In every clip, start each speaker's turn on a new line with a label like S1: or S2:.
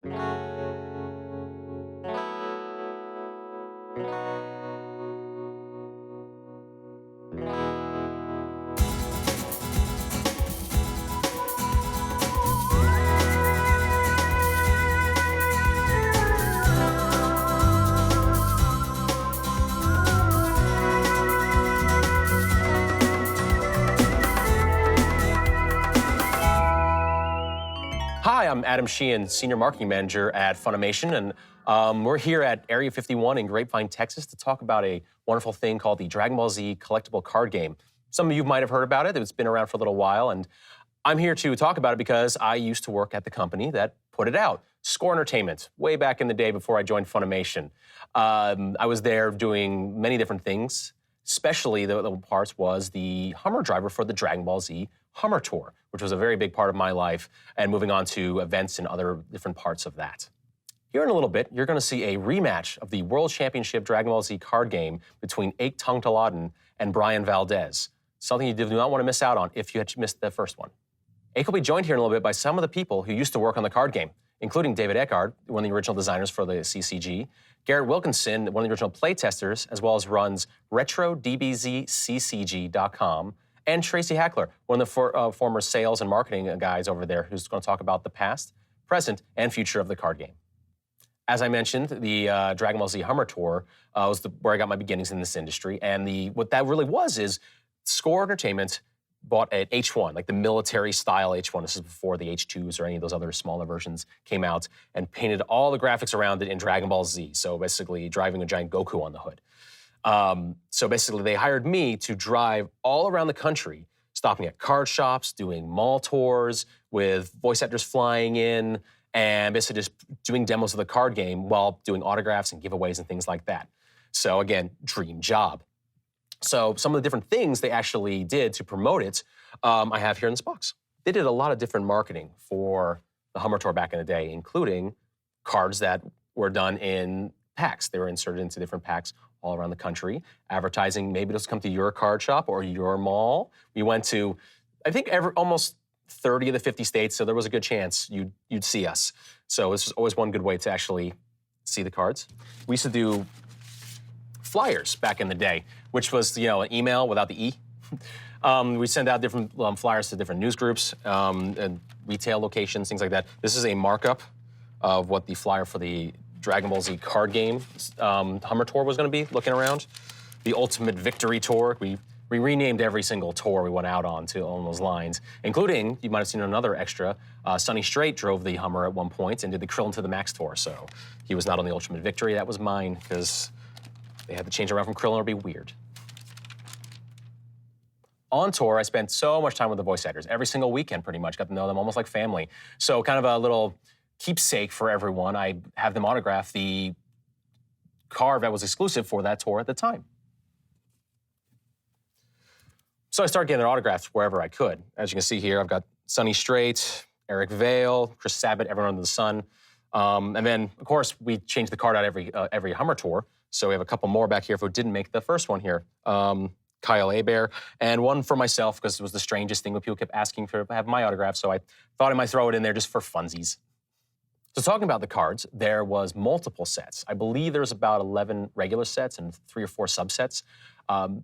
S1: Hi, I'm Adam Sheehan, Senior Marketing Manager at Funimation, and we're here at Area 51 in Grapevine, Texas to talk about a wonderful thing called the Dragon Ball Z Collectible Card Game. Some of you might have heard about it. It's been around for a little while, and I'm here to talk about it because I used to work at the company that put it out, Score Entertainment, way back in the day before I joined Funimation. I was there doing many different things, especially the parts was the Hummer driver for the Dragon Ball Z Hummer Tour, which was a very big part of my life, and moving on to events and other different parts of that. Here in a little bit, you're going to see a rematch of the World Championship Dragon Ball Z card game between Ake Tongtaladen and Brian Valdez, something you do not want to miss out on if you had missed the first one. Ake will be joined here in a little bit by some of the people who used to work on the card game, including David Eckhard, one of the original designers for the CCG, Garrett Wilkinson, one of the original playtesters, as well as runs retro-DBZ-CCG.com, and Tracy Hackler, one of the former sales and marketing guys over there who's going to talk about the past, present, and future of the card game. As I mentioned, the Dragon Ball Z Hummer Tour was where I got my beginnings in this industry, and what that really was is Score Entertainment bought an H1, like the military-style H1. This is before the H2s or any of those other smaller versions came out, and painted all the graphics around it in Dragon Ball Z, so basically driving a giant Goku on the hood. So basically, they hired me to drive all around the country, stopping at card shops, doing mall tours with voice actors flying in, and basically just doing demos of the card game while doing autographs and giveaways and things like that. So again, dream job. So some of the different things they actually did to promote it, I have here in this box. They did a lot of different marketing for the Hummer Tour back in the day, including cards that were done in packs. They were inserted into different packs all around the country, advertising maybe just come to your card shop or your mall. We went to, I think, almost 30 of the 50 states, so there was a good chance you'd see us. So this was always one good way to actually see the cards. We used to do flyers back in the day, which was, an email without the E. We send out different flyers to different news groups and retail locations, things like that. This is a markup of what the flyer for the Dragon Ball Z card game Hummer Tour was going to be, looking around. The Ultimate Victory Tour. We renamed every single tour we went out on those lines, including, you might have seen another extra, Sonny Strait drove the Hummer at one point and did the Krillin to the Max Tour. So he was not on the Ultimate Victory. That was mine, because they had to change around from Krillin or it'd be weird. On tour, I spent so much time with the voice actors. Every single weekend, pretty much. Got to know them almost like family. So kind of a little keepsake for everyone. I have them autograph the card that was exclusive for that tour at the time. So I started getting autographs wherever I could. As you can see here, I've got Sonny Strait, Eric Vale, Chris Sabat, everyone under the sun. And then, of course, we change the card out every Hummer Tour. So we have a couple more back here if we didn't make the first one here. Kyle Hebert, and one for myself because it was the strangest thing when people kept asking to have my autograph, so I thought I might throw it in there just for funsies. So talking about the cards, there was multiple sets. I believe there's about 11 regular sets and 3 or 4 subsets.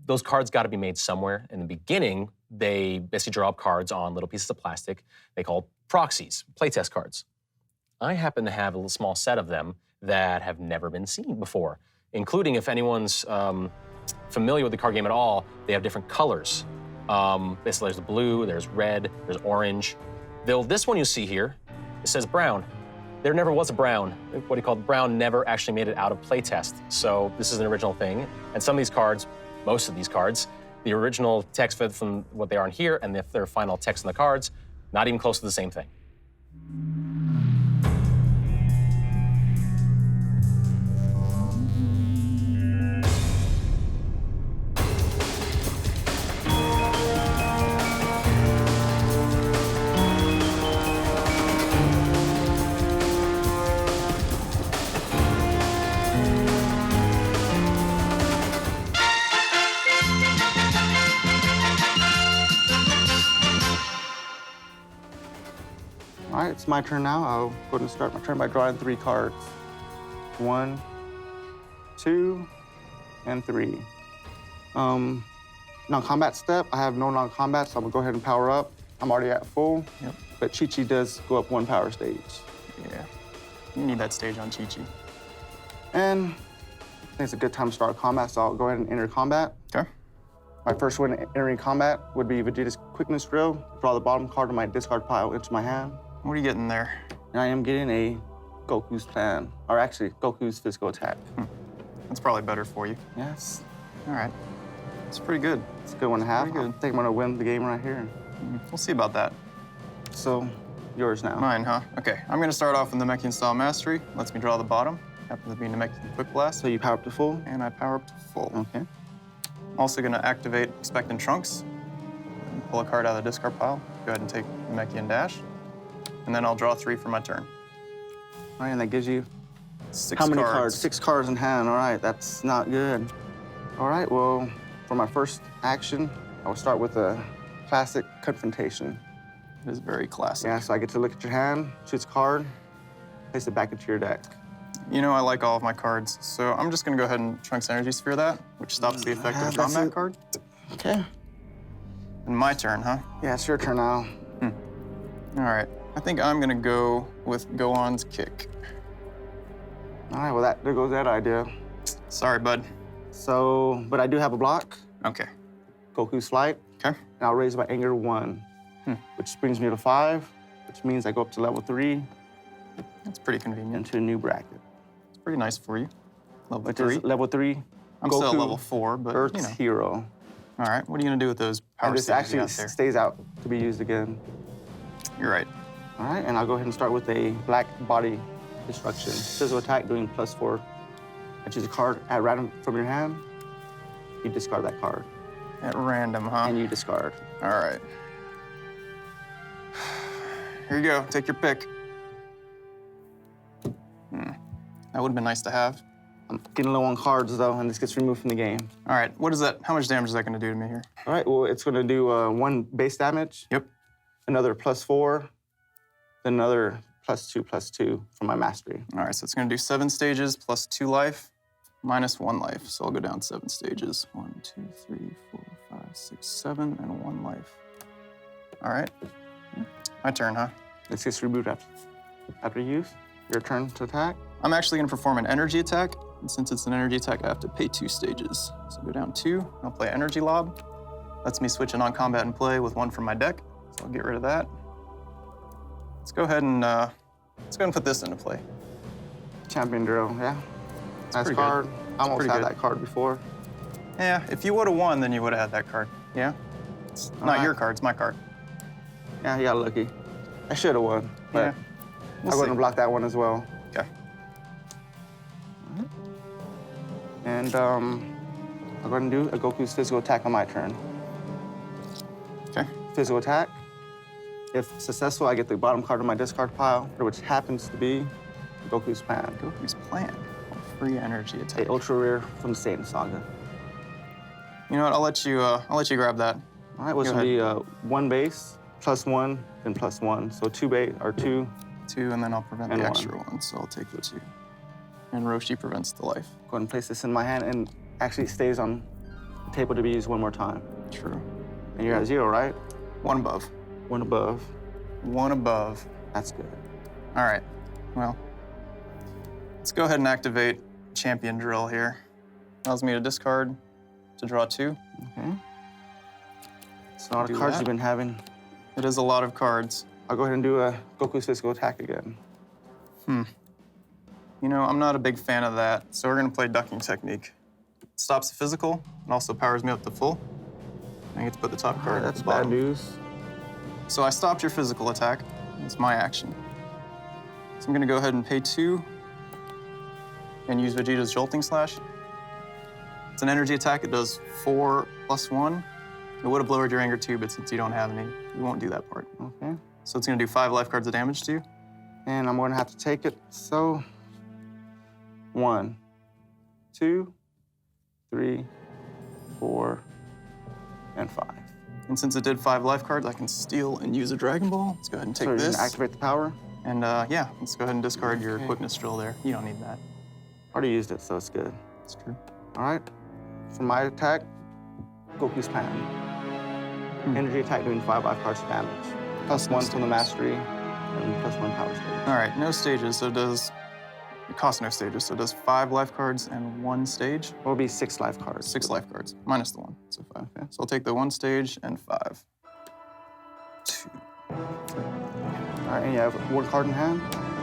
S1: Those cards got to be made somewhere. In the beginning, they basically draw up cards on little pieces of plastic they called proxies, playtest cards. I happen to have a little small set of them that have never been seen before, including, if anyone's familiar with the card game at all, they have different colors. Basically, there's blue, there's red, there's orange. This one you see here, it says brown. There never was a brown. What he called brown never actually made it out of playtest. So this is an original thing. And some of these cards, most of these cards, the original text from what they are in here and their final text in the cards, not even close to the same thing.
S2: right, it's my turn now. I'll go ahead and start my turn by drawing 3 cards. 1, 2, and 3. Non-combat step, I have no non-combat, so I'm gonna go ahead and power up. I'm already at full, but Chi-Chi does go up 1 power stage.
S3: Yeah, you need that stage on Chi-Chi.
S2: And I think it's a good time to start combat, so I'll go ahead and enter combat.
S3: Okay.
S2: My first one entering combat would be Vegeta's Quickness Drill. Draw the bottom card of my discard pile into my hand.
S3: What are you getting there?
S2: And I am getting a Goku's plan, or actually, Goku's physical attack.
S3: That's probably better for you.
S2: Yes.
S3: All right. It's pretty good.
S2: It's a good one to have.
S3: Pretty good.
S2: I think I'm gonna win the game right here.
S3: We'll see about that.
S2: So, yours now.
S3: Mine, huh? Okay, I'm gonna start off with Namekian Style Mastery. Lets me draw the bottom. Happens to be Namekian Quick Blast.
S2: So you power up to full?
S3: And I power up to full.
S2: Okay.
S3: I'm also gonna activate Expectant Trunks. Pull a card out of the discard pile. Go ahead and take Namekian Dash. And then I'll draw 3 for my turn.
S2: All right, and that gives you
S3: 6
S2: how many
S3: cards?
S2: cards? 6 cards in hand. All right, that's not good. All right, well, for my first action, I will start with a classic confrontation.
S3: It is very classic.
S2: Yeah, so I get to look at your hand, choose a card, place it back into your deck.
S3: You know I like all of my cards, so I'm just gonna go ahead and Trunks Energy Sphere that, which stops the effect of a
S2: that's
S3: combat
S2: it.
S3: card.
S2: Okay.
S3: And my turn, huh?
S2: Yeah, it's your turn now.
S3: All right, I think I'm gonna go with Gohan's Kick.
S2: All right, well, there goes that idea.
S3: Sorry, bud.
S2: So, but I do have a block,
S3: Okay.
S2: Goku's Flight,
S3: Okay.
S2: and I'll raise my anger 1, which brings me to 5, which means I go up to level 3
S3: That's pretty convenient.
S2: into a new bracket.
S3: It's pretty nice for you. Level
S2: Which
S3: 3.
S2: is level 3,
S3: I'm still at
S2: Goku,
S3: level 4, but
S2: Earth's
S3: you know.
S2: hero.
S3: All right, what are you gonna do with those power
S2: And this
S3: stages
S2: actually
S3: out there?
S2: stays out to be used again.
S3: You're right.
S2: All right, and I'll go ahead and start with a black body destruction. Physical attack doing +4. I choose a card at random from your hand. You discard that card.
S3: At random, huh?
S2: And you discard.
S3: All right. Here you go, take your pick. That would've been nice to have.
S2: I'm getting low on cards though, and this gets removed from the game.
S3: All right, what is that? How much damage is that gonna do to me here?
S2: All right, well, it's gonna do 1 base damage.
S3: Yep.
S2: Another +4, then another +2/+2 from my mastery.
S3: All right, so it's gonna do 7 stages plus 2 life, minus 1 life. So I'll go down 7 stages. 1, 2, 3, 4, 5, 6, 7, and 1 life. All right, my turn, huh?
S2: This gets rebooted after use. Your turn to attack.
S3: I'm actually gonna perform an energy attack. And since it's an energy attack, I have to pay 2 stages. So go down 2, I'll play Energy Lob. Lets me switch a non-combat and play with 1 from my deck. So I'll get rid of that. Let's go ahead and put this into play.
S2: Champion Drill, yeah. Nice
S3: pretty
S2: card.
S3: good.
S2: I almost
S3: pretty
S2: had
S3: good.
S2: that card before.
S3: Yeah, if you would've won, then you would've had that card. Yeah? It's not
S2: Alright.
S3: your card, it's my card.
S2: Yeah, you got lucky. I should have won, but
S3: Yeah.
S2: I'll go ahead and block that one as well.
S3: Okay.
S2: And I'll go ahead and do a Goku's physical attack on my turn.
S3: Okay.
S2: Physical attack. If successful, I get the bottom card of my discard pile, which happens to be Goku's Plan,
S3: Goku's Plan. Free energy attack.
S2: a ultra rare from the Saiyan Saga.
S3: You know what? I'll let you grab that.
S2: All right, what's
S3: Go
S2: gonna be 1 base, +1, then +1. So 2 base, or 2.
S3: 2, and then I'll prevent
S2: And
S3: the
S2: 1.
S3: extra 1, so I'll take the 2. And Roshi prevents the life.
S2: Go ahead and place this in my hand, and actually stays on the table to be used 1 more time.
S3: True.
S2: And you're at 0, right?
S3: 1 above.
S2: 1 above.
S3: 1 above.
S2: That's good.
S3: All right. Well, let's go ahead and activate Champion Drill here. Allows me to discard to draw 2.
S2: Okay. So all the
S3: Do
S2: cards
S3: that.
S2: you've been having.
S3: It is a lot of cards.
S2: I'll go ahead and do a Goku's physical attack again.
S3: You know, I'm not a big fan of that, so we're gonna play Ducking Technique. It stops the physical and also powers me up to full. I get to put the top card at
S2: That's
S3: the
S2: bad
S3: bottom.
S2: news.
S3: So I stopped your physical attack. It's my action. So I'm gonna go ahead and pay 2 and use Vegeta's Jolting Slash. It's an energy attack. It does 4 + 1. It would have lowered your anger too, but since you don't have any, we won't do that part.
S2: Okay.
S3: So it's gonna do 5 life cards of damage to you.
S2: And I'm gonna have to take it. So 1, 2, 3, 4, and 5.
S3: And since it did 5 life cards, I can steal and use a Dragon Ball. Let's go ahead and take
S2: So you're
S3: this.
S2: gonna activate the power?
S3: And yeah, let's go ahead and discard your quickness drill there. You don't need that.
S2: Already used it, so it's good.
S3: It's true.
S2: All right. For my attack, Goku's Pan. Energy attack doing 5 life cards damage. +1 from the mastery, and +1 power stage.
S3: All right, no stages, so it does, it costs no stages, so it does 5 life cards and 1 stage.
S2: It will be 6 life cards.
S3: 6 life cards, minus the 1, so 5.
S2: Okay.
S3: So I'll take the 1 stage and 5. 2.
S2: All right, and you have 1 card in hand?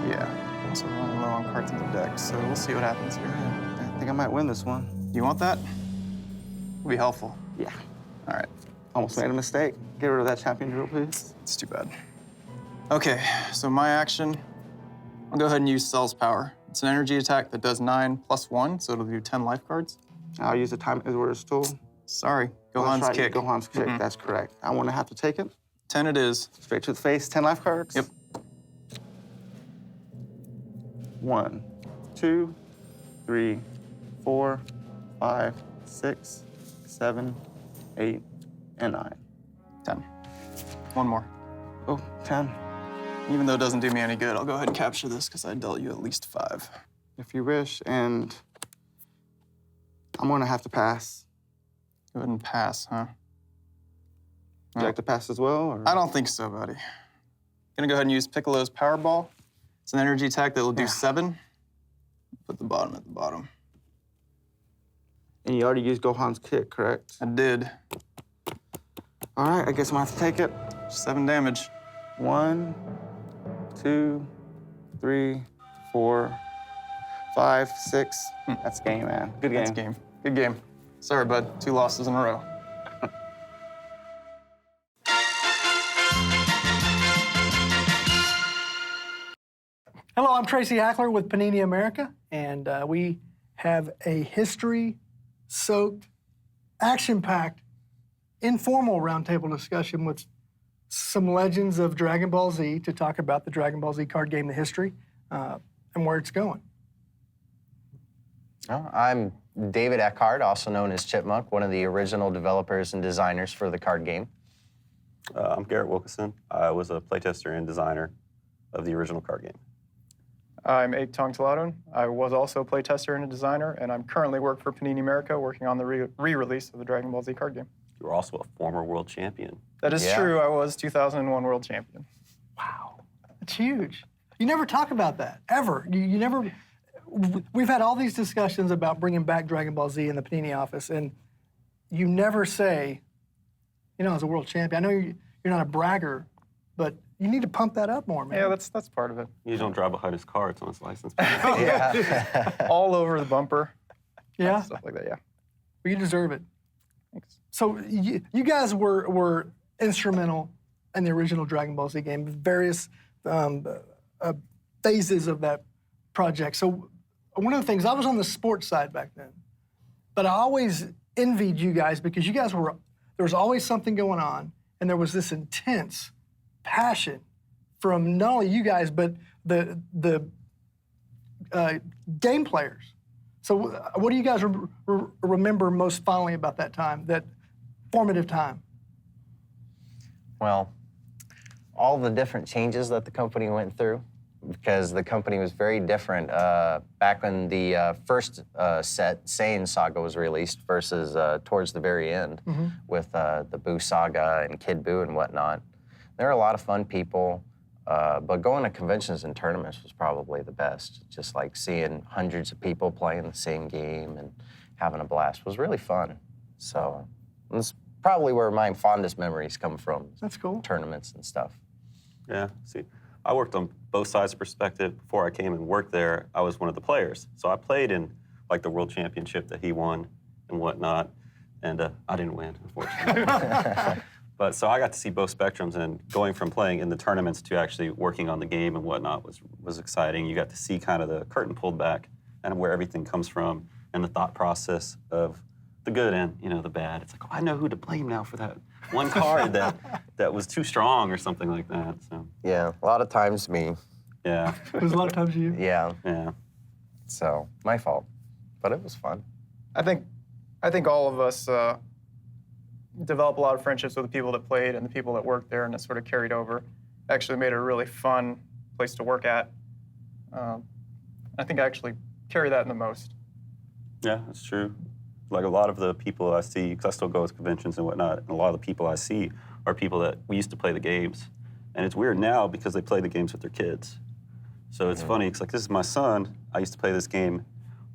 S3: Yeah, also running low on cards in the deck, so we'll see what happens here.
S2: I think I might win this one.
S3: You want that? It'll be helpful.
S2: Yeah.
S3: All right,
S2: Almost made a mistake. Get rid of that champion drill, please.
S3: it's too bad. Okay, so my action, I'll go ahead and use Cell's Power. It's an energy attack that does 9 + 1, so it'll do 10 life cards.
S2: I'll use the time as tool.
S3: Sorry,
S2: Oh,
S3: Gohan's
S2: that's right,
S3: kick.
S2: Gohan's kick, that's correct. I want to have to take it.
S3: 10 it is.
S2: Straight to the face, 10 life cards?
S3: Yep.
S2: 1, 2, 3, 4, 5, 6, 7, 8, and 9.
S3: 10. One more.
S2: Oh, 10.
S3: Even though it doesn't do me any good, I'll go ahead and capture this because I dealt you at least 5.
S2: If you wish, and I'm gonna have to pass.
S3: Go ahead and pass, huh?
S2: Would you like to pass as well? Or?
S3: I don't think so, buddy. Gonna go ahead and use Piccolo's Powerball. It's an energy attack that will do 7. Put the bottom at the bottom.
S2: And you already used Gohan's kick, correct?
S3: I did.
S2: All right, I guess I'm gonna have to take it.
S3: 7 damage.
S2: 1, 2, 3, 4, 5, 6. That's game, man. Good game.
S3: That's game. Good game. Sorry, bud. 2 losses in a row.
S4: Hello, I'm Tracy Hackler with Panini America, and we have a history-soaked, action-packed, informal roundtable discussion with some legends of Dragon Ball Z to talk about the Dragon Ball Z card game, the history, and where it's going.
S5: Well, I'm David Eckhart, also known as Chipmunk, one of the original developers and designers for the card game.
S6: I'm Garrett Wilkeson. I was a playtester and designer of the original card game.
S3: I'm Aik Tong Taladun. I was also a playtester and a designer, and I'm currently work for Panini America, working on the re-release of the Dragon Ball Z card game.
S6: You were also a former world champion.
S3: That is
S5: Yeah.
S3: true. I was 2001 world champion.
S4: Wow, it's huge. You never talk about that, ever. You never, we've had all these discussions about bringing back Dragon Ball Z in the Panini office, and you never say, you know, as a world champion, I know you're not a bragger, but you need to pump that up more, man.
S3: Yeah, that's part of it.
S6: You don't drive behind his car, it's on his license plate.
S5: Yeah.
S3: All over the bumper.
S4: Yeah?
S3: Stuff like that, yeah.
S4: Well, you deserve it.
S3: Thanks.
S4: So you guys were instrumental in the original Dragon Ball Z game, various phases of that project. So one of the things, I was on the sports side back then, but I always envied you guys because you guys there was always something going on, and there was this intense passion from not only you guys, but the game players. So what do you guys remember most fondly about that time, that formative time?
S5: Well, all the different changes that the company went through, because the company was very different back when the first set, Saiyan Saga, was released versus towards the very end with the Buu Saga and Kid Buu and whatnot. There were a lot of fun people, but going to conventions and tournaments was probably the best. Just like seeing hundreds of people playing the same game and having a blast was really fun. So that's probably where my fondest memories come from.
S4: That's cool.
S5: Tournaments and stuff.
S6: Yeah, see, I worked on both sides of perspective. Before I came and worked there, I was one of the players. So I played in like the world championship that he won and whatnot, and I didn't win, unfortunately. But so I got to see both spectrums, and going from playing in the tournaments to actually working on the game and whatnot was exciting. You got to see kind of the curtain pulled back and where everything comes from and the thought process of the good and, you know, the bad. It's like, oh, I know who to blame now for that one card that was too strong or something like that. So
S5: Yeah, a lot of times me.
S6: yeah,
S4: It was a lot of times you.
S5: Yeah,
S6: yeah.
S5: so my fault. But it was fun.
S3: I think all of us, develop a lot of friendships with the people that played and the people that worked there, and it sort of carried over. Actually made it a really fun place to work at. I think I actually carry that in the most.
S6: Yeah, that's true. Like a lot of the people I see, because I still go to conventions and whatnot, and a lot of the people I see are people that we used to play the games. And it's weird now because they play the games with their kids. So it's funny, because like this is my son. I used to play this game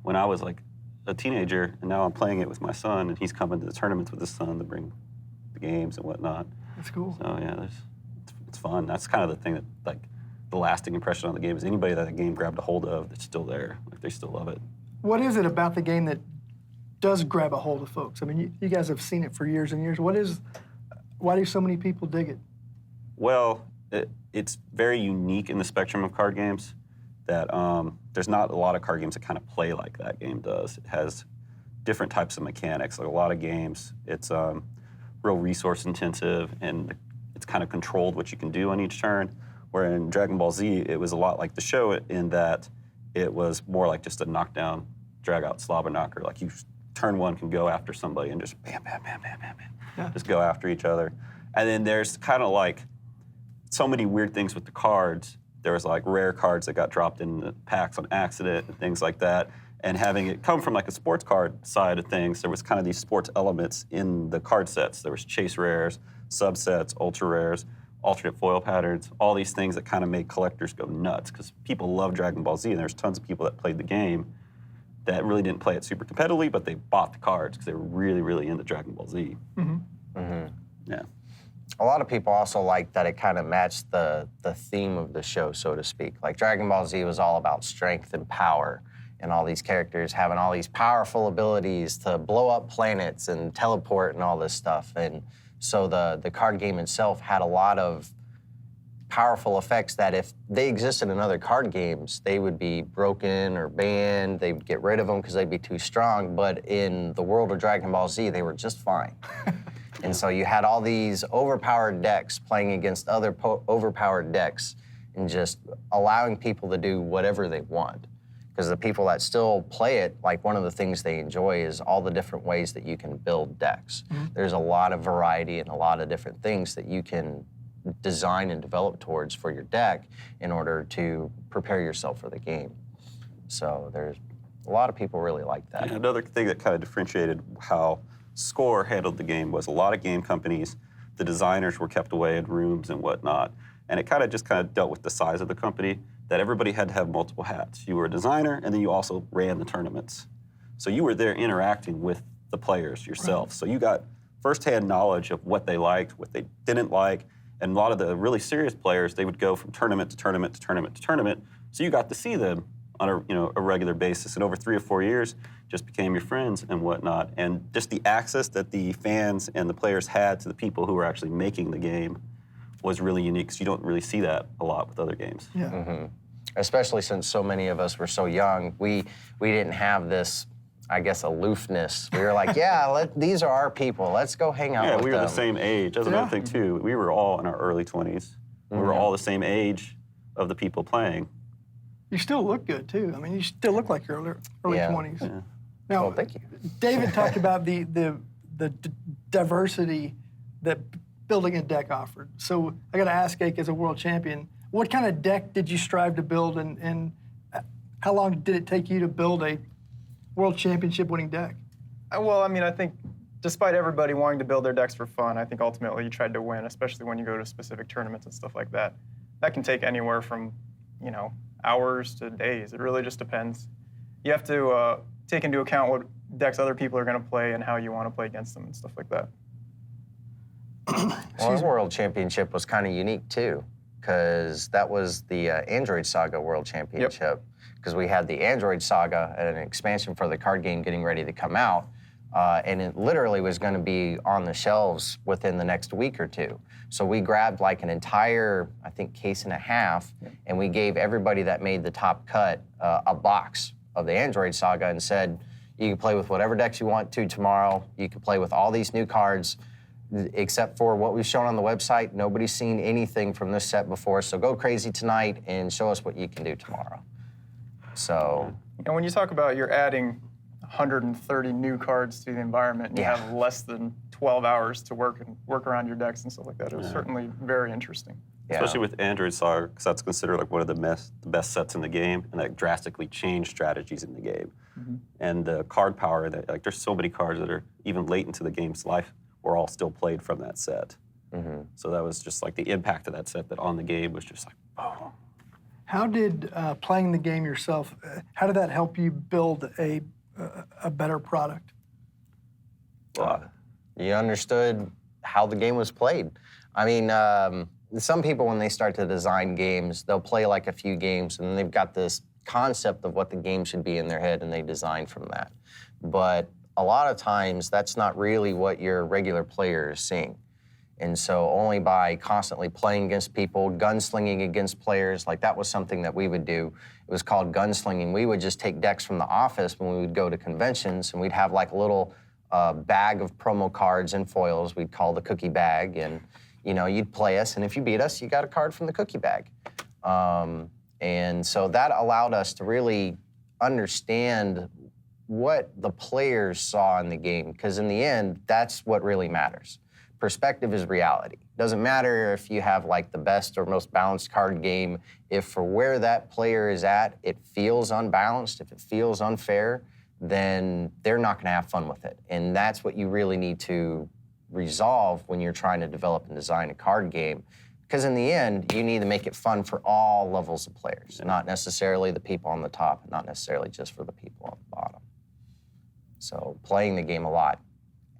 S6: when I was like a teenager, and now I'm playing it with my son, and he's coming to the tournaments with his son to bring the games and whatnot.
S4: That's cool.
S6: So yeah, it's fun. That's kind of the thing that like the lasting impression on the game is anybody that the game grabbed a hold of that's still there. Like they still love it.
S4: What is it about the game that does grab a hold of folks? I mean, you guys have seen it for years and years. Why do so many people dig it?
S6: Well, it's very unique in the spectrum of card games that there's not a lot of card games that kind of play like that game does. It has different types of mechanics. Like a lot of games, it's real resource intensive, and it's kind of controlled what you can do on each turn. Where in Dragon Ball Z, it was a lot like the show in that it was more like just a knockdown, drag out slobber knocker. Like you, turn one can go after somebody and just bam, bam, bam, bam, bam, bam.
S4: Yeah.
S6: Just go after each other. And then there's kind of like so many weird things with the cards. There was like rare cards that got dropped in the packs on accident and things like that. And having it come from like a sports card side of things, there was kind of these sports elements in the card sets. There was chase rares, subsets, ultra rares, alternate foil patterns, all these things that kind of make collectors go nuts because people love Dragon Ball Z, and there's tons of people that played the game that really didn't play it super competitively, but they bought the cards because they were really, really into Dragon Ball Z. Yeah.
S5: A lot of people also like that it kind of matched the theme of the show, so to speak. Like Dragon Ball Z was all about strength and power, and all these characters having all these powerful abilities to blow up planets and teleport and all this stuff. And so the card game itself had a lot of powerful effects that if they existed in other card games, they would be broken or banned. They would get rid of them because they'd be too strong. But in the world of Dragon Ball Z, they were just fine. And so you had all these overpowered decks playing against other overpowered decks and just allowing people to do whatever they want. Because the people that still play it, like one of the things they enjoy is all the different ways that you can build decks. There's a lot of variety and a lot of different things that you can design and develop towards for your deck in order to prepare yourself for the game. So there's a lot of people really like that.
S6: And another thing that kind of differentiated how Score handled the game was a lot of game companies, the designers were kept away in rooms and whatnot, and it kind of dealt with the size of the company, that everybody had to have multiple hats. You were a designer, and then you also ran the tournaments. So you were there interacting with the players yourself. Right. So you got firsthand knowledge of what they liked, what they didn't like, and a lot of the really serious players, they would go from tournament to tournament to tournament to tournament, so you got to see them on a regular basis. And over 3 or 4 years, just became your friends and whatnot. And just the access that the fans and the players had to the people who were actually making the game was really unique, because you don't really see that a lot with other games.
S4: Yeah.
S5: Especially since so many of us were so young, we didn't have this, I guess, aloofness. We were like, yeah, these are our people. Let's go hang out with them.
S6: Yeah, we were the same age. That's another thing, too. We were all in our early 20s. We were all the same age of the people playing.
S4: You still look good, too. I mean, you still look like your early 20s.
S6: Yeah.
S4: Now,
S5: Well, thank you.
S4: David talked about the diversity that building a deck offered. So I got to ask, Ake, as a world champion, what kind of deck did you strive to build, and how long did it take you to build a world championship winning deck?
S3: Well, I mean, I think despite everybody wanting to build their decks for fun, I think ultimately you tried to win, especially when you go to specific tournaments and stuff like that. That can take anywhere from, hours to days. It really just depends. You have to take into account what decks other people are going to play and how you want to play against them and stuff like that.
S5: Well, our World Championship was kind of unique, too, because that was the Android Saga World Championship, because we had the Android Saga and an expansion for the card game getting ready to come out, and it literally was going to be on the shelves within the next week or two. So we grabbed like an entire, I think, case and a half, and we gave everybody that made the top cut a box of the Android Saga and said, you can play with whatever decks you want to tomorrow. You can play with all these new cards. Except for what we've shown on the website, nobody's seen anything from this set before, so go crazy tonight and show us what you can do tomorrow. So...
S3: And when you talk about you're adding 130 new cards to the environment, and you
S5: Yeah.
S3: have less than 12 hours to work around your decks and stuff like that. It was certainly very interesting.
S5: Yeah.
S6: Especially with Android Saga, because that's considered like one of the best sets in the game, and that drastically changed strategies in the game. And the card power, that like there's so many cards that are even late into the game's life were all still played from that set. So that was just like the impact of that set that on the game was just like, oh.
S4: How did playing the game yourself, how did that help you build a better product?
S5: You understood how the game was played. I mean, some people, when they start to design games, they'll play like a few games, and they've got this concept of what the game should be in their head, and they design from that. But a lot of times, that's not really what your regular player is seeing. And so only by constantly playing against people, gunslinging against players, like that was something that we would do. It was called gunslinging. We would just take decks from the office when we would go to conventions, and we'd have like a little bag of promo cards and foils we'd call the cookie bag. And you know, you'd play us, and if you beat us, you got a card from the cookie bag. And so that allowed us to really understand what the players saw in the game, because in the end, that's what really matters. Perspective is reality. Doesn't matter if you have like the best or most balanced card game, if for where that player is at, it feels unbalanced, if it feels unfair, then they're not gonna have fun with it. And that's what you really need to resolve when you're trying to develop and design a card game. Because in the end, you need to make it fun for all levels of players, not necessarily the people on the top, not necessarily just for the people on the bottom. So playing the game a lot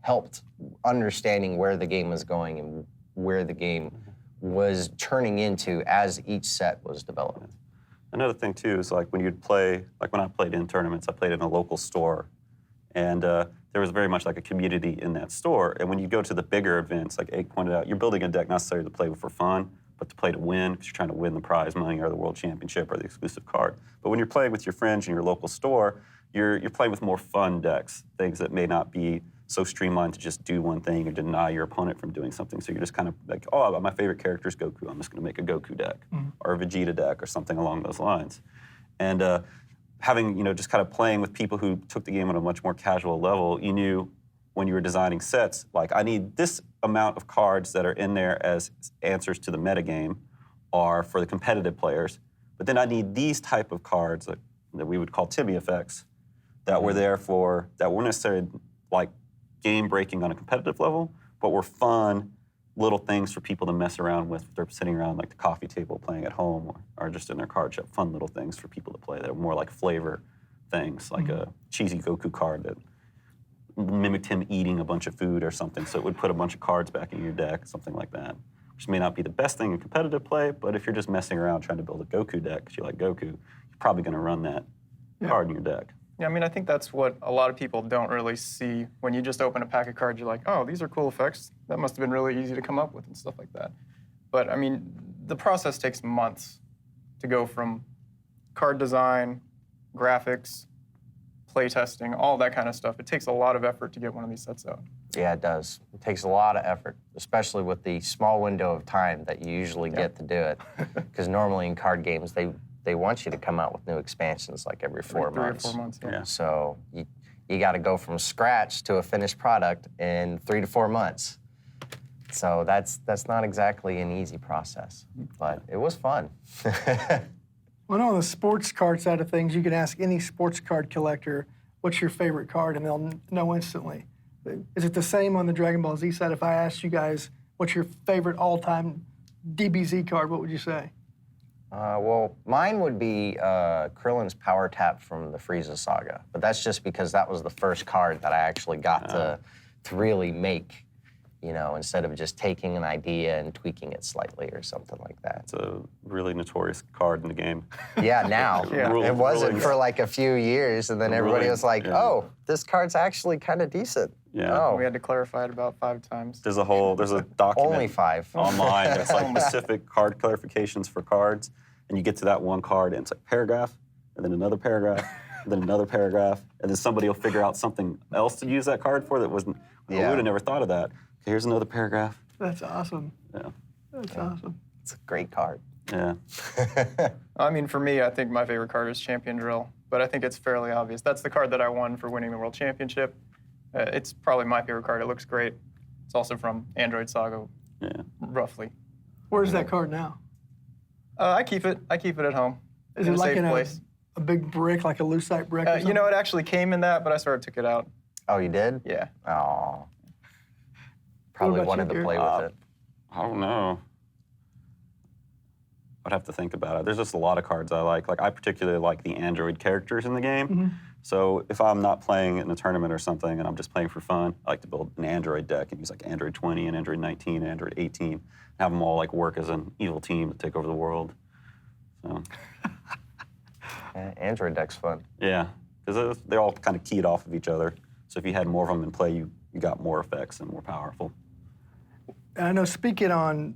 S5: helped understanding where the game was going and where the game was turning into as each set was developed.
S6: Another thing too is like when you'd play, like when I played in tournaments, I played in a local store, and there was very much like a community in that store. And when you go to the bigger events, like Ake pointed out, you're building a deck not necessarily to play for fun, but to play to win, because you're trying to win the prize money or the world championship or the exclusive card. But when you're playing with your friends in your local store, you're playing with more fun decks, things that may not be so streamlined to just do one thing or deny your opponent from doing something. So you're just kind of like, oh, my favorite character is Goku. I'm just going to make a Goku deck or a Vegeta deck or something along those lines. And having, you know, just kind of playing with people who took the game on a much more casual level, you knew when you were designing sets, like I need this amount of cards that are in there as answers to the metagame are for the competitive players. But then I need these type of cards that we would call Timmy effects that were there for, that weren't necessarily like game breaking on a competitive level, but were fun little things for people to mess around with. They're sitting around like the coffee table playing at home or just in their card shop. Fun little things for people to play that are more like flavor things, like a cheesy Goku card that mimicked him eating a bunch of food or something, so it would put a bunch of cards back in your deck, something like that. Which may not be the best thing in competitive play, but if you're just messing around trying to build a Goku deck because you like Goku, you're probably going to run that card in your deck.
S3: Yeah, I mean, I think that's what a lot of people don't really see. When you just open a pack of cards, you're like, oh, these are cool effects. That must have been really easy to come up with and stuff like that. But I mean, the process takes months to go from card design, graphics, play testing, all that kind of stuff. It takes a lot of effort to get one of these sets out.
S5: Yeah, it does. It takes a lot of effort, especially with the small window of time that you usually get to do it. Because normally in card games, they want you to come out with new expansions like every 4 months.
S3: 3 or 4 months, yeah.
S5: So you got to go from scratch to a finished product in 3 to 4 months. So that's not exactly an easy process, but it was fun.
S4: Well, on the sports card side of things, you can ask any sports card collector, what's your favorite card, and they'll know instantly. Is it the same on the Dragon Ball Z side? If I asked you guys, what's your favorite all-time DBZ card, what would you say?
S5: Well, mine would be Krillin's Power Tap from the Frieza Saga, but that's just because that was the first card that I actually got to really make, you know, instead of just taking an idea and tweaking it slightly or something like that.
S6: It's a really notorious card in the game.
S5: Yeah, now. It wasn't for like a few years, and then everybody was like, oh, this card's actually kind of decent.
S6: Yeah.
S5: Oh.
S3: We had to clarify it about 5 times.
S6: There's a document
S5: Only 5.
S6: online that's like specific card clarifications for cards, and you get to that one card, and it's like paragraph, and then another paragraph, and then another paragraph, and then somebody will figure out something else to use that card for that wasn't, we would have never thought of that. Okay, here's another paragraph.
S4: That's awesome.
S6: Yeah.
S4: That's awesome.
S5: It's a great card.
S6: Yeah.
S3: I mean, for me, I think my favorite card is Champion Drill. but I think it's fairly obvious. That's the card that I won for winning the World Championship. It's probably my favorite card. It looks great. It's also from Android Saga, roughly.
S4: Where's that card now?
S3: I keep it. I keep it at home.
S4: Is
S3: in
S4: it
S3: a
S4: like
S3: safe
S4: in
S3: place.
S4: a big brick, like a lucite brick? Or
S3: You know, it actually came in that, but I sort of took it out.
S5: Oh, you did?
S3: Yeah.
S5: Oh. Probably
S4: about
S5: wanted
S4: you,
S5: to play with it.
S6: I don't know. I'd have to think about it. There's just a lot of cards I like. Like, I particularly like the Android characters in the game. So if I'm not playing in a tournament or something and I'm just playing for fun, I like to build an Android deck and use like Android 20 and Android 19 and Android 18. Have them all like work as an evil team to take over the world. So.
S5: Android deck's fun.
S6: Yeah, because they're all kind of keyed off of each other. So if you had more of them in play, you got more effects and more powerful.
S4: And I know, speaking on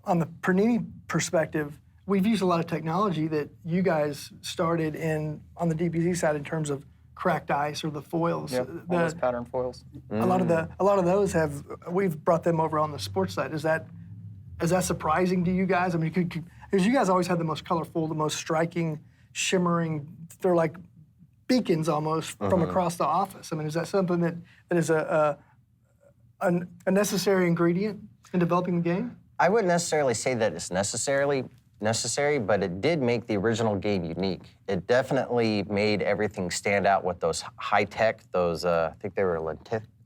S4: the Panini perspective, we've used a lot of technology that you guys started on the DBZ side in terms of cracked ice or the foils.
S3: Yep. All those pattern foils.
S4: A lot of those we've brought them over on the sports side. Is that surprising to you guys? I mean, because you guys always had the most colorful, the most striking, shimmering. They're like beacons almost from across the office. I mean, is that something that is a necessary ingredient in developing the game?
S5: I wouldn't necessarily say that it's necessary, but it did make the original game unique. It definitely made everything stand out with those high-tech, I think they were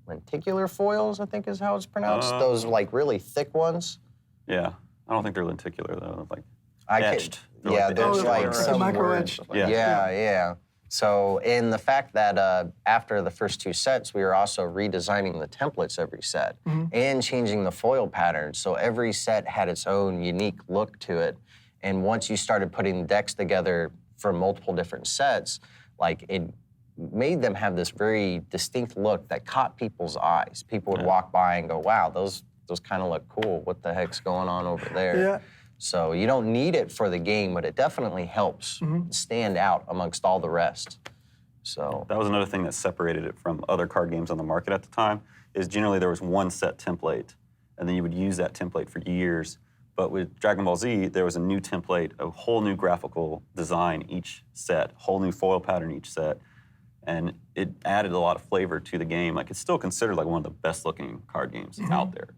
S5: lenticular foils, I think is how it's pronounced. Those like really thick ones.
S6: Yeah, I don't think they're lenticular though. Like etched.
S5: There's like some
S4: micro
S5: word.
S4: etched.
S5: Yeah. So, in the fact that after the first two sets, we were also redesigning the templates every set and changing the foil patterns. So every set had its own unique look to it. And once you started putting decks together for multiple different sets, like it made them have this very distinct look that caught people's eyes. People would walk by and go, wow, those kind of look cool. What the heck's going on over there?
S4: Yeah.
S5: So you don't need it for the game, but it definitely helps stand out amongst all the rest. So
S6: that was another thing that separated it from other card games on the market at the time, is generally there was one set template, and then you would use that template for years. But with Dragon Ball Z, there was a new template, a whole new graphical design each set, whole new foil pattern each set, and it added a lot of flavor to the game. Like, it's still considered like one of the best looking card games out there,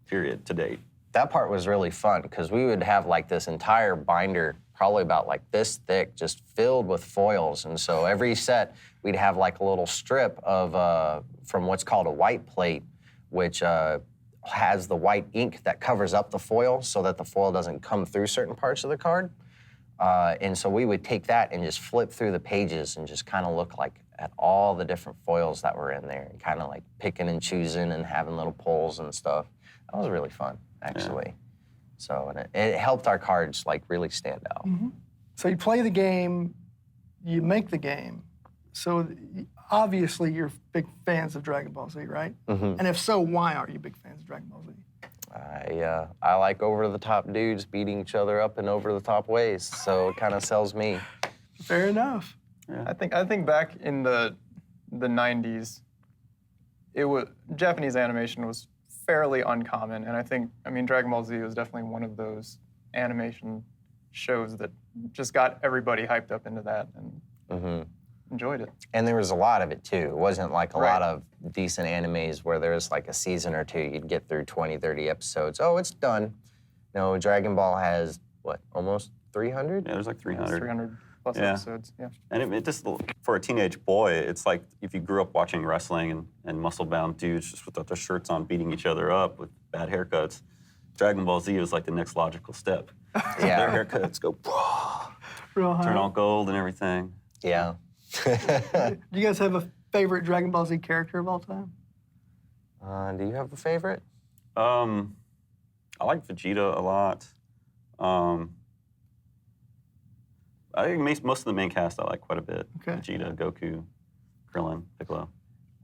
S6: period, to date.
S5: that part was really fun because we would have like this entire binder, probably about like this thick, just filled with foils. And so every set, we'd have like a little strip of, from what's called a white plate, which has the white ink that covers up the foil so that the foil doesn't come through certain parts of the card. And so we would take that and just flip through the pages and just kind of look like at all the different foils that were in there and kind of like picking and choosing and having little pulls and stuff. That was really fun, actually. Yeah. So and it helped our cards like really stand out.
S4: Mm-hmm. So you play the game, you make the game. So obviously you're big fans of Dragon Ball Z, right? Mm-hmm. And if so, why are you big fans of Dragon Ball Z?
S5: I like over-the-top dudes beating each other up in over-the-top ways, so it kind of sells me.
S4: Fair enough.
S3: Yeah. I think back in the 90s, Japanese animation was fairly uncommon, and I mean, Dragon Ball Z was definitely one of those animation shows that just got everybody hyped up into that and enjoyed it. And
S5: there was a lot of it, too. It wasn't like a lot of decent animes where there was like a season or two, you'd get through 20, 30 episodes. Oh, it's done. No, Dragon Ball has, what, almost 300?
S6: Yeah, there's like 300.
S3: 300 plus episodes, yeah.
S6: And it just, for a teenage boy, it's like if you grew up watching wrestling and muscle-bound dudes just without their shirts on beating each other up with bad haircuts, Dragon Ball Z was like the next logical step.
S5: Yeah.
S6: Their haircuts go,
S4: Real high.
S6: Turn all gold and everything.
S5: Yeah.
S4: Do you guys have a favorite Dragon Ball Z character of all time?
S5: Do you have a favorite?
S6: I like Vegeta a lot. I think most of the main cast I like quite a bit.
S4: Okay.
S6: Vegeta, Goku, Krillin, Piccolo.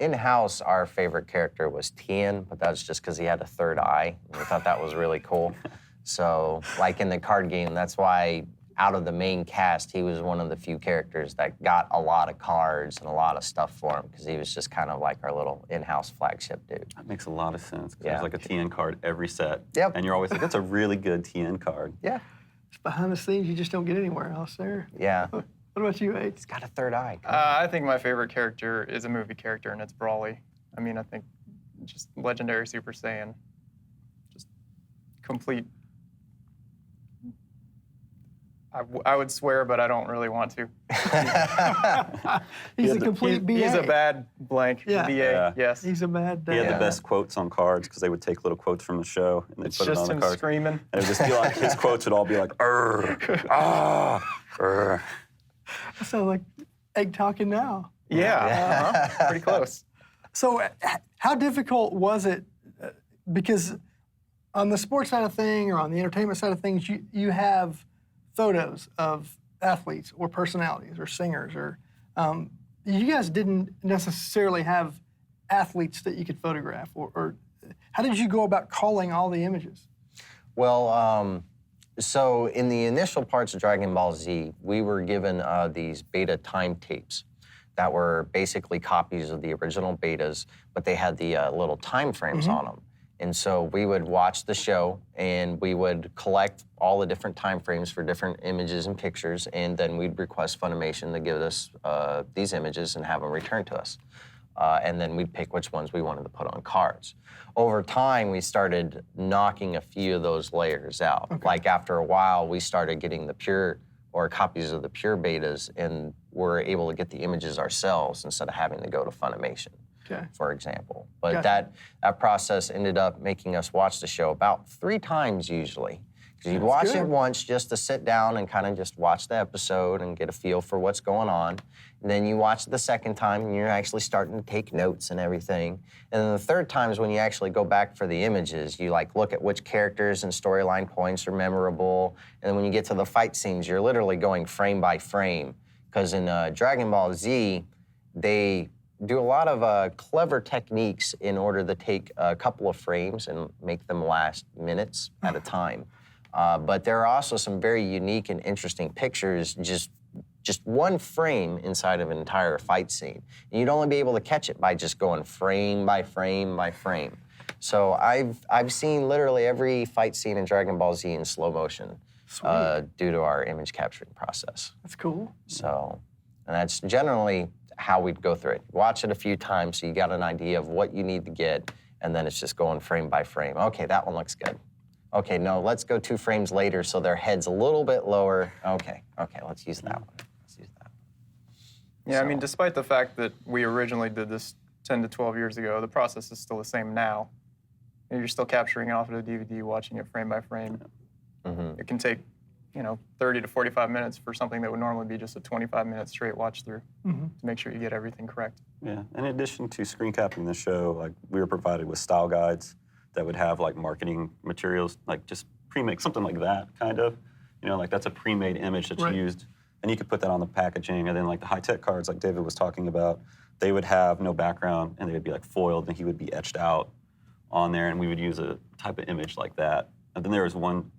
S5: In-house, our favorite character was Tien, but that was just because he had a third eye. And we thought that was really cool. So, like in the card game, that's why out of the main cast, he was one of the few characters that got a lot of cards and a lot of stuff for him because he was just kind of like our little in-house flagship dude.
S6: That makes a lot of sense because
S5: Yeah.
S6: there's like a TN card every set.
S5: Yep.
S6: And you're always like, that's a really good TN card.
S5: Yeah.
S4: It's behind the scenes you just don't get anywhere else there.
S5: Yeah.
S4: What about you, Ace?
S5: He's got a third eye.
S3: I think my favorite character is a movie character, and it's Brawly. I mean, I think just legendary Super Saiyan. Just complete. I would swear, but I don't really want to.
S4: He's a complete BA.
S3: He's a bad blank
S4: Yeah.
S3: BA,
S6: Yeah.
S3: yes.
S4: He's a bad.
S6: He had
S5: Yeah.
S6: the best quotes on cards because they would take little quotes from the show and they
S3: It's
S6: put it
S3: just
S6: on the
S3: him
S6: cards.
S3: screaming.
S6: And it would just be like, his quotes would all be like,
S4: That sounds like Egg talking now.
S3: Yeah, pretty close.
S4: So, how difficult was it? Because on the sports side of thing or on the entertainment side of things, you have photos of athletes or personalities or singers or you guys didn't necessarily have athletes that you could photograph or how did you go about calling all the images?
S5: Well, so in the initial parts of Dragon Ball Z, we were given these beta time tapes that were basically copies of the original betas, but they had the little time frames on them. And so we would watch the show and we would collect all the different time frames for different images and pictures, and then we'd request Funimation to give us these images and have them returned to us. And then we'd pick which ones we wanted to put on cards. Over time, we started knocking a few of those layers out.
S4: Okay.
S5: Like after a while, we started getting the pure or copies of the pure betas, and we're able to get the images ourselves instead of having to go to Funimation, for example. But
S4: Gotcha.
S5: that process ended up making us watch the show about 3 times usually. Because you'd watch
S4: good.
S5: it once just to sit down and kind of just watch the episode and get a feel for what's going on. And then you watch it the second time and you're actually starting to take notes and everything. And then the third time is when you actually go back for the images. You like look at which characters and storyline points are memorable. And then when you get to the fight scenes, you're literally going frame by frame. Because in Dragon Ball Z, they do a lot of clever techniques in order to take a couple of frames and make them last minutes at a time. But there are also some very unique and interesting pictures, just one frame inside of an entire fight scene. And you'd only be able to catch it by just going frame by frame by frame. So I've seen literally every fight scene in Dragon Ball Z in slow motion due to our image capturing process.
S4: That's cool.
S5: So, and that's generally how we'd go through it. Watch it a few times so you got an idea of what you need to get, and then it's just going frame by frame. Okay, that one looks good. Okay, no, let's go 2 frames later so their head's a little bit lower. Okay, let's use that one. Let's use that one.
S3: Yeah, I mean, despite the fact that we originally did this 10 to 12 years ago, the process is still the same now. You're still capturing it off of the DVD, watching it frame by frame. It can take, 30 to 45 minutes for something that would normally be just a 25-minute straight watch through to make sure you get everything correct.
S6: Yeah, in addition to screen capping the show, like we were provided with style guides that would have like marketing materials, like just pre-made, something like that, kind of. Like that's a pre-made image that's used, and you could put that on the packaging. And then like the high-tech cards, like David was talking about, they would have no background and they would be like foiled, and he would be etched out on there, and we would use a type of image like that. And then there was one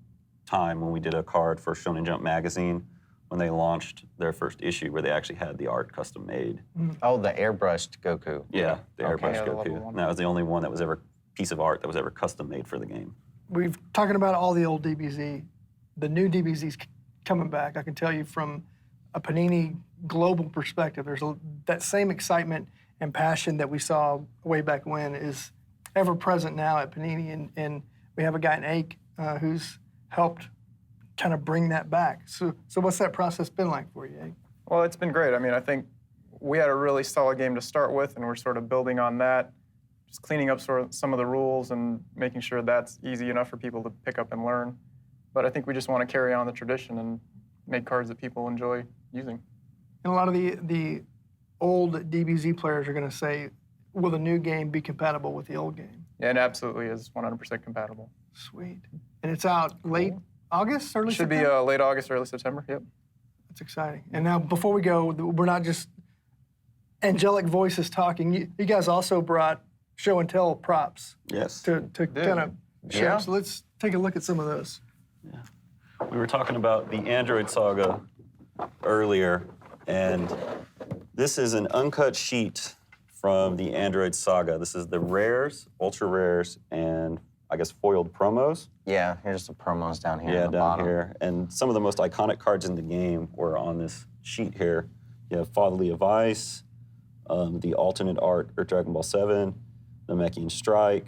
S6: time when we did a card for Shonen Jump magazine when they launched their first issue where they actually had the art custom made.
S5: Oh, the airbrushed Goku.
S6: Yeah, the
S5: Okay.
S6: airbrushed
S3: Yeah, the level
S6: Goku.
S3: one.
S6: And that was the only one that was ever piece of art that was ever custom made for the game.
S4: We've talking about all the old DBZ. The new DBZ's coming back. I can tell you from a Panini global perspective, there's that same excitement and passion that we saw way back when is ever present now at Panini. And we have a guy in Ake who's helped kind of bring that back. So what's that process been like for you, Ake?
S3: Well, it's been great. I mean, I think we had a really solid game to start with, and we're sort of building on that, just cleaning up sort of some of the rules and making sure that's easy enough for people to pick up and learn. But I think we just want to carry on the tradition and make cards that people enjoy using.
S4: And a lot of the old DBZ players are going to say, will the new game be compatible with the old game?
S3: Yeah, it absolutely is 100% compatible.
S4: Sweet. And it's out late August, early
S3: Should be
S4: September?
S3: late August, early September, yep.
S4: That's exciting. And now, before we go, we're not just angelic voices talking. You guys also brought show and tell props
S6: Yes.
S4: to kind of show.
S5: Yeah.
S4: So let's take a look at some of those.
S6: We were talking about the Android Saga earlier, and this is an uncut sheet from the Android Saga. This is the rares, ultra rares, and I guess, foiled promos.
S5: Yeah, here's the promos down here.
S6: Yeah,
S5: on the
S6: down
S5: bottom.
S6: here. And some of the most iconic cards in the game were on this sheet here. You have Fatherly of Ice, the alternate art or Dragon Ball 7, Namekian Strike,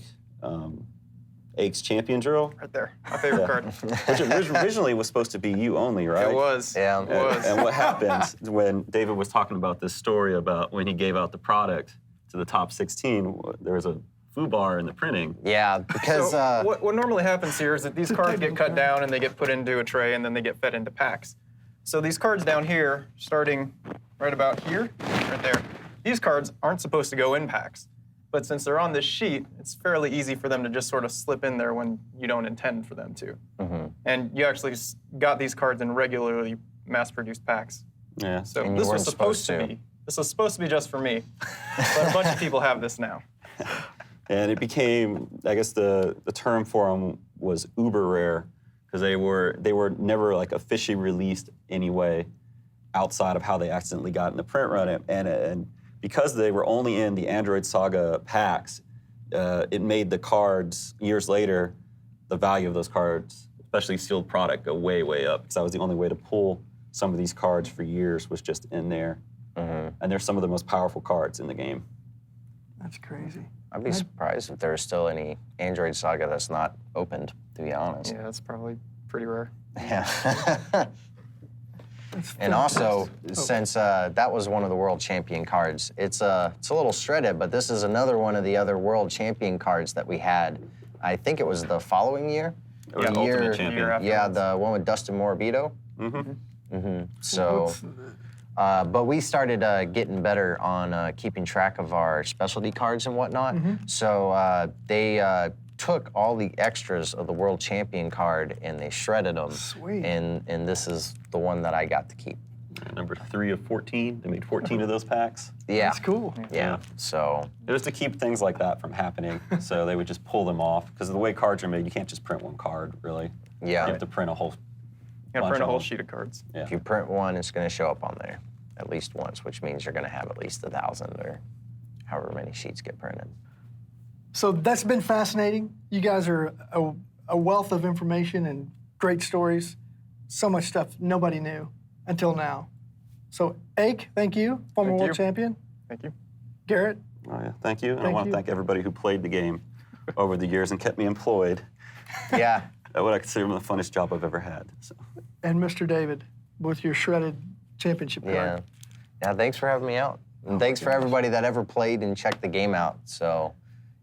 S6: Ake's Champion Drill,
S3: Right there. My favorite card.
S6: which originally was supposed to be you only, right?
S3: It was.
S5: Yeah.
S3: It was.
S6: And what happened when David was talking about this story about when he gave out the product to the top 16, there was a foobar in the printing.
S5: Yeah, because
S3: So what normally happens here is that these cards get cut down and they get put into a tray and then they get fed into packs. So these cards down here, starting right about here, right there, these cards aren't supposed to go in packs. But since they're on this sheet, it's fairly easy for them to just sort of slip in there when you don't intend for them to. And you actually got these cards in regularly mass-produced packs.
S6: Yeah.
S3: So
S5: And you
S3: this was
S5: weren't
S3: supposed
S5: supposed
S3: to
S5: to.
S3: be. This was supposed to be just for me. But a bunch of people have this now.
S6: And it became, I guess the term for them was uber rare, because they were never like officially released anyway outside of how they accidentally got in the print run. And because they were only in the Android Saga packs, it made the cards years later, the value of those cards, especially sealed product, go way, way up. Because that was the only way to pull some of these cards for years was just in there. And they're some of the most powerful cards in the game.
S4: That's crazy.
S5: I'd be surprised if there's still any Android Saga that's not opened, to be honest.
S3: Yeah, that's probably pretty rare.
S5: Yeah. And also, since that was one of the world champion cards, it's a little shredded, but this is another one of the other world champion cards that we had. I think it was the following year.
S6: Yeah,
S5: The
S6: Ultimate
S5: year-
S6: Champion.
S3: Year after.
S5: Yeah, the one with Dustin Morabito. So, but we started getting better on keeping track of our specialty cards and whatnot. So they took all the extras of the world champion card and they shredded them.
S4: Sweet.
S5: And this is the one that I got to keep.
S6: Number 3 of 14. They made 14 of those packs.
S5: Yeah.
S4: That's cool.
S5: Yeah. So,
S6: It was to keep things like that from happening. So they would just pull them off. Because of the way cards are made, you can't just print one card, really.
S5: yeah.
S6: You have to print a whole
S3: You gotta
S6: bunch
S3: print a
S6: of
S3: whole
S6: them.
S3: sheet of cards.
S6: Yeah.
S5: If you print one, it's going to show up on there at least once, which means you're going to have at least 1,000 or however many sheets get printed.
S4: So that's been fascinating. You guys are a wealth of information and great stories. So much stuff nobody knew until now. So, Ake, thank you, former
S3: Thank
S4: world
S3: you.
S4: champion.
S3: Thank you.
S4: Garrett,
S6: Oh, yeah. Thank you. And I
S4: Thank
S6: want to
S4: you.
S6: thank everybody who played the game over the years and kept me employed.
S5: Yeah.
S6: That what I consider the funnest job I've ever had. So.
S4: and Mr. David with your shredded championship card.
S5: Yeah. Yeah, thanks for having me out. And thanks for everybody that ever played and checked the game out. So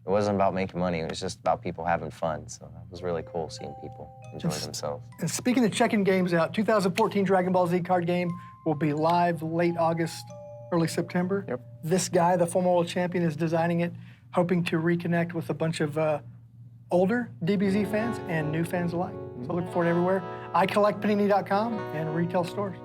S5: it wasn't about making money, it was just about people having fun. So it was really cool seeing people enjoy themselves.
S4: And speaking of checking games out, 2014 Dragon Ball Z card game will be live late August, early September.
S3: Yep.
S4: This guy, the former world champion, is designing it, hoping to reconnect with a bunch of older DBZ fans and new fans alike. So look for it everywhere. iCollectPanini.com and retail stores.